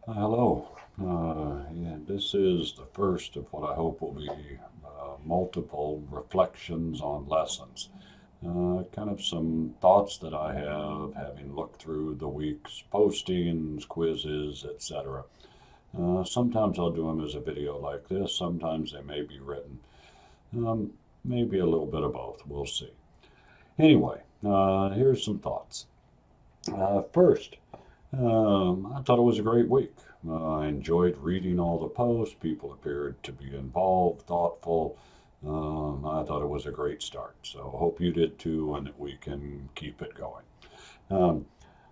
Hello. Yeah, this is the first of what I hope will be multiple reflections on lessons. Kind of some thoughts that I have having looked through the week's postings, quizzes, etc. Sometimes I'll do them as a video like this, sometimes they may be written. Um, Maybe a little bit of both, we'll see. Anyway, here's some thoughts. First, I thought it was a great week. I enjoyed reading all the posts. People appeared to be involved, thoughtful. I thought it was a great start. So hope you did too, and that we can keep it going. Um,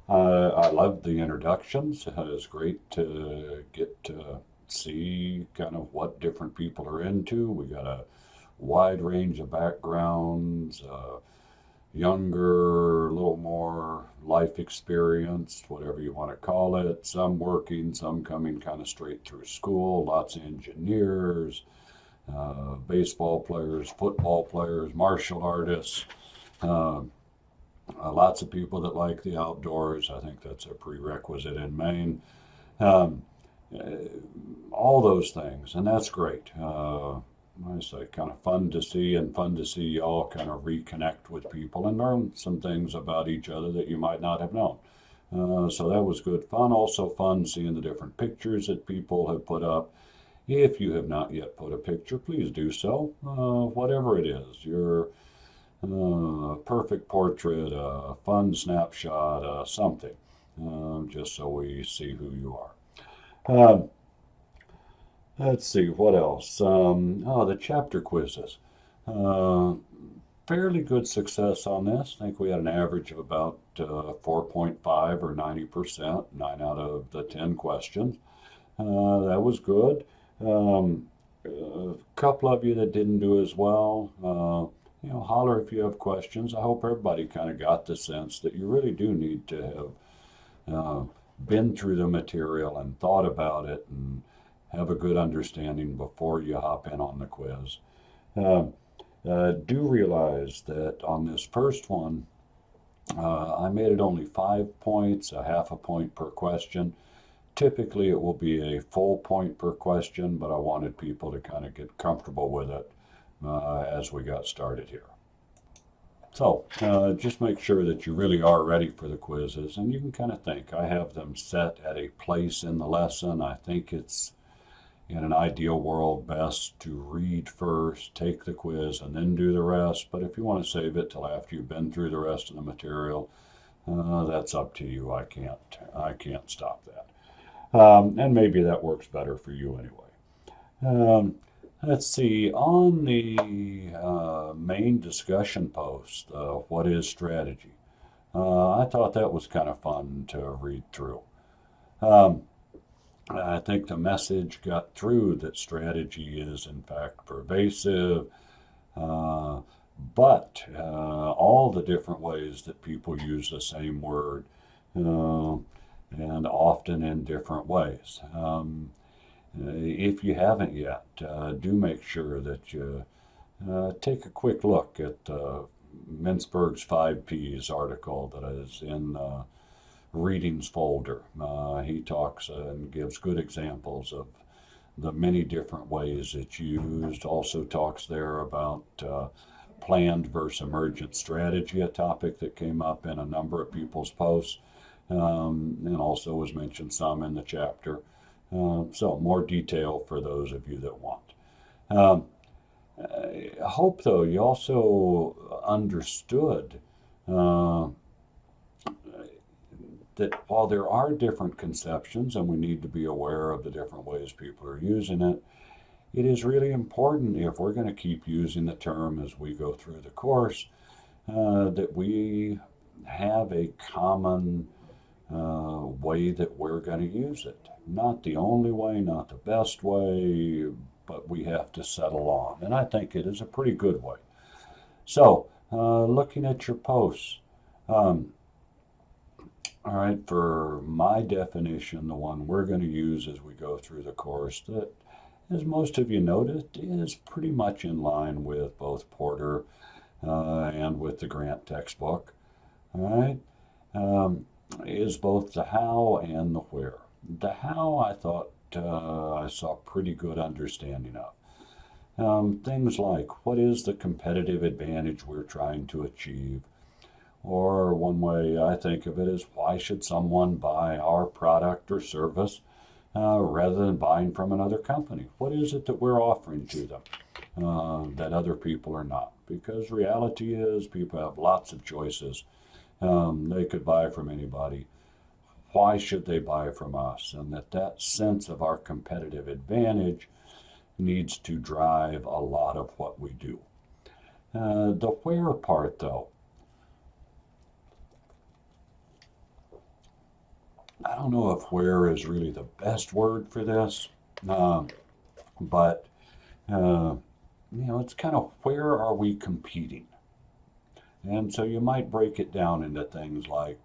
I loved the introductions. It was great to get to see kind of what different people are into. We got a wide range of backgrounds. Younger, a little more life experience, whatever you want to call it. Some working, some coming kind of straight through school, lots of engineers, baseball players, football players, martial artists, uh, lots of people that like the outdoors. I think that's a prerequisite in Maine. Um, uh, all those things, and that's great. It's kind of fun to see and fun to see y'all kind of reconnect with people and learn some things about each other that you might not have known. So that was good fun. Also fun seeing the different pictures that people have put up. If you have not yet put a picture, please do so. Whatever it is, your perfect portrait, a fun snapshot, something, just so we see who you are. Um, let's see, what else? The chapter quizzes. Uh, Fairly good success on this. I think we had an average of about 4.5 or 90%, 9 out of the 10 questions. That was good. A couple of you that didn't do as well, holler if you have questions. I hope everybody kind of got the sense that you really do need to have been through the material and thought about it and have a good understanding before you hop in on the quiz. Uh, do realize that on this first one, I made it only 5 points, a half a point per question. Typically, it will be a full point per question, but I wanted people to kind of get comfortable with it as we got started here. So just make sure that you really are ready for the quizzes, and you can kind of think. I have them set at a place in the lesson. I think it's in an ideal world best to read first, take the quiz, and then do the rest. But if you want to save it till after you've been through the rest of the material, that's up to you. I can't stop that. And maybe that works better for you anyway. Let's see, on the main discussion post, what is strategy? I thought that was kind of fun to read through. Um, I think the message got through that strategy is, in fact, pervasive, uh, but all the different ways that people use the same word, uh, and often in different ways. If you haven't yet, do make sure that you take a quick look at Mintzberg's 5 Ps article that is in readings folder. He talks and gives good examples of the many different ways it's used. Also talks there about planned versus emergent strategy, a topic that came up in a number of people's posts, and also was mentioned some in the chapter. So more detail for those of you that want. Um, I hope, though, you also understood uh, that while there are different conceptions and we need to be aware of the different ways people are using it, it is really important if we're going to keep using the term as we go through the course that we have a common way that we're going to use it. Not the only way, not the best way, but we have to settle on. And I think it is a pretty good way. So, looking at your posts, um, all right, for my definition, the one we're going to use as we go through the course, that, as most of you noticed, is pretty much in line with both Porter and with the Grant textbook. All right, is both the how and the where. The how I thought I saw pretty good understanding of. Things like what is the competitive advantage we're trying to achieve? Or one way I think of it is why should someone buy our product or service rather than buying from another company? What is it that we're offering to them that other people are not? Because reality is people have lots of choices. They could buy from anybody. Why should they buy from us? And that sense of our competitive advantage needs to drive a lot of what we do. The where part, though, I don't know if where is really the best word for this, uh, but it's kind of where are we competing? And so you might break it down into things like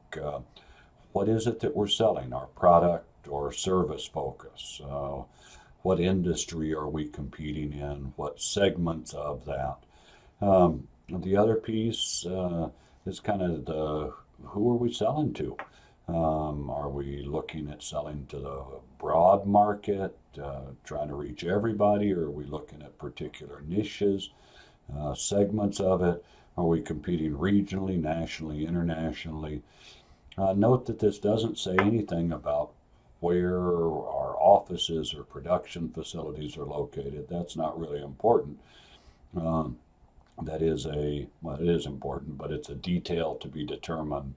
what is it that we're selling, our product or service focus? What industry are we competing in? What segments of that? The other piece is kind of the who are we selling to? Are we looking at selling to the broad market, trying to reach everybody, or are we looking at particular niches, segments of it? Are we competing regionally, nationally, internationally? Note that this doesn't say anything about where our offices or production facilities are located. That's not really important. Um, well, it is important, but it's a detail to be determined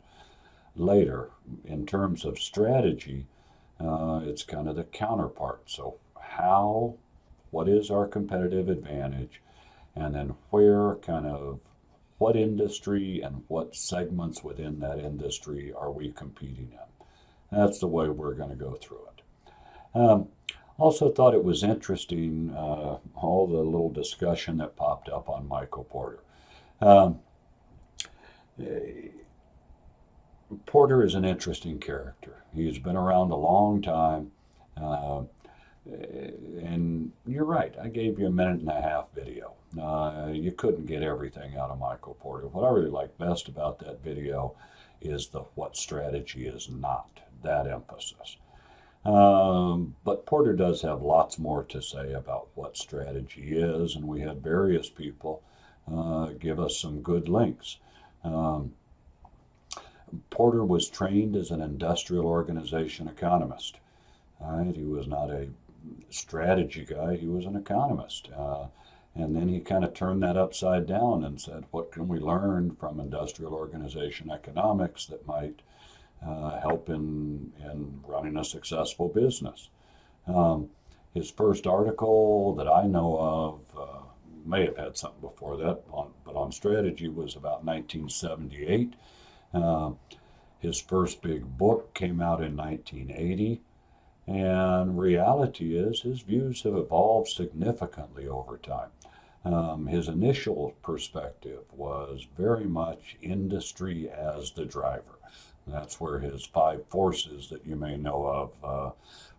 later. In terms of strategy, it's kind of the counterpart. So, what is our competitive advantage? And then where, kind of, what industry and what segments within that industry are we competing in? That's the way we're going to go through it. Also thought it was interesting, all the little discussion that popped up on Michael Porter. Um, Porter is an interesting character. He's been around a long time. Uh, and you're right, I gave you a minute and a half video. You couldn't get everything out of Michael Porter. What I really like best about that video is the what strategy is not, that emphasis. But Porter does have lots more to say about what strategy is, and we had various people give us some good links. Um, Porter was trained as an industrial organization economist. Right? He was not a strategy guy, he was an economist. And then he kind of turned that upside down and said, what can we learn from industrial organization economics that might help in running a successful business? Um, his first article that I know of may have had something before that, but on strategy was about 1978. Uh, his first big book came out in 1980. And reality is, his views have evolved significantly over time. His initial perspective was very much industry as the driver. That's where his five forces that you may know of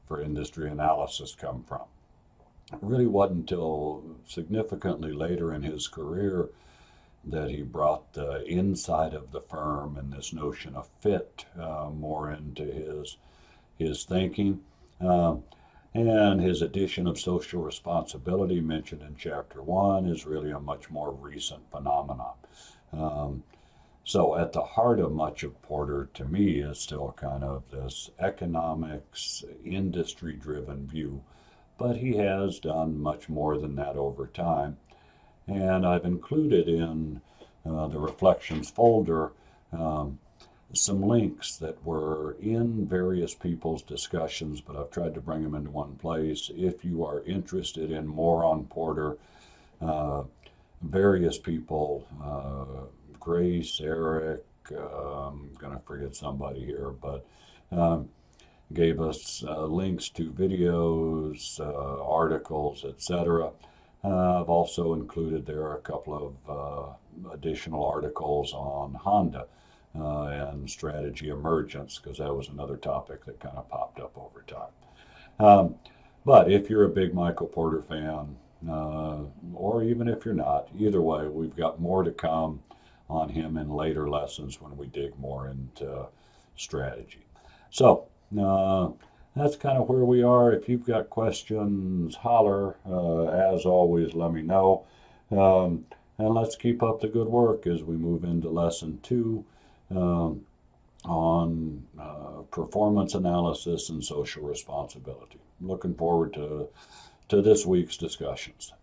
for industry analysis come from. It really wasn't until significantly later in his career that he brought the inside of the firm and this notion of fit more into his thinking. Um, and his addition of social responsibility mentioned in chapter one is really a much more recent phenomenon. Um, so at the heart of much of Porter to me is still kind of this economics, industry driven view, but he has done much more than that over time. And I've included in the reflections folder um, some links that were in various people's discussions, but I've tried to bring them into one place. If you are interested in more on Porter, uh, various people, Grace, Eric, I'm going to forget somebody here, but um, gave us links to videos, articles, etc. I've also included there a couple of additional articles on Honda and strategy emergence, because that was another topic that kind of popped up over time. Um, but if you're a big Michael Porter fan, or even if you're not, either way, we've got more to come on him in later lessons when we dig more into strategy. So, that's kind of where we are. If you've got questions, holler. As always, let me know. And let's keep up the good work as we move into lesson 2 on performance analysis and social responsibility. Looking forward to this week's discussions.